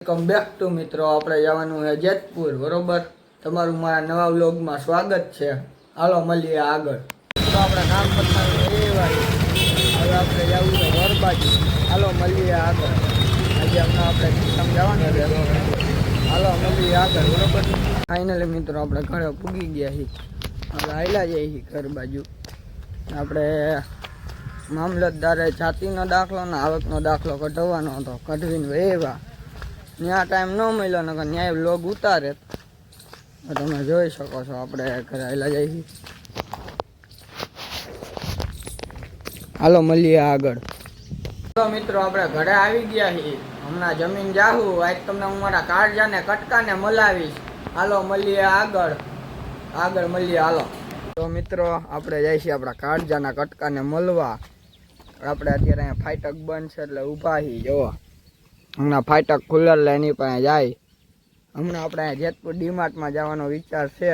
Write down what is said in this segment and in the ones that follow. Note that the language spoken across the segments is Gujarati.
વેલકમ બેક ટુ મિત્રો. આપણે જવાનું છે જેતપુર, બરોબર. તમારું મારા નવા વ્લોગમાં સ્વાગત છે. હાલો મળીએ આગળ. તો આપણે નામ બતાવીએ એ વાળી. હવે આપણે જવું છે ઘર બાજુ. હાલો મળીએ આગળ. આજે હમણાં આપણે સમજાવવાનું છે. હાલો મળીએ આગળ, બરોબર. ફાઇનલી મિત્રો આપણે ઘરે પૂગી ગયા છીએ. હવે આવેલા જઈએ છીએ ઘર બાજુ. આપણે મામલતદારે જાતિનો દાખલો ને આવકનો દાખલો કઢાવવાનો હતો, કઢવીને એવા ત્યાં ટાઈમ ન મળ્યો ને ન્યાય વ્લોગ ઉતારે તો તમે જોઈ શકો છો. આપણે ઘરે આવેલા જઈએ. હાલો મળીએ આગળ. તો મિત્રો આપણે ઘરે આવી ગયા છીએ. હમણાં જમીન જાહું. આજ તમને હું મારા કાળજાને કટકાને મલાવીશ. હાલો મળીએ આગળ મળીએ. હાલો તો મિત્રો આપણે જઈએ છીએ આપણા કાળજાના કટકાને મળવા. આપણે અત્યારે અહીંયા ફાટક બંધ છે એટલે ઊભા છીએ. જોવા હમણાં ફાટક ખુલ્લે એની પાસે જાય. હમણાં આપણે જેતપુર ડીમાર્ટમાં જવાનો વિચાર છે.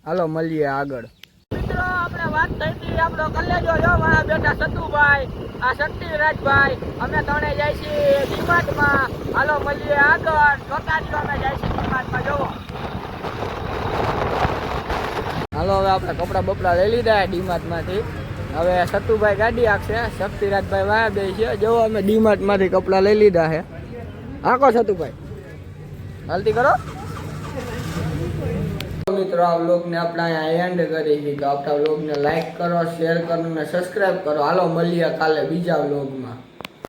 હાલો મળીએ આગળ. મિત્રો આપણે વાત થઈ હતી આપણો કલેજો જો મારા બેટા સતુભાઈ, આ શક્તિરાજભાઈ, અમે ત્રણે જાય છીએ ડીમાર્ટમાં. હાલો મળીએ આગળ. ચોટાડીઓ અમે જાય છીએ ડીમાર્ટમાં. જોવો હાલો હવે આપણે કપડા બપડા લઈ લીધા ડીમાર્ટમાંથી. હવે સતુભાઈ ગાડી આપશે, શક્તિરાજભાઈ વાયા બે છે. જો અમે ડીમાર્ટમાંથી કપડાં લઈ લીધા છે. આખો સતુભાઈ હાલતી કરો. મિત્રો આ વ્લોગને આપણે અહીંયા એન્ડ કરી છે. તો આપણા વ્લોગને લાઈક કરો, શેર કરો અને સબસ્ક્રાઈબ કરો. હાલો મળીએ કાલે બીજા વ્લોગમાં.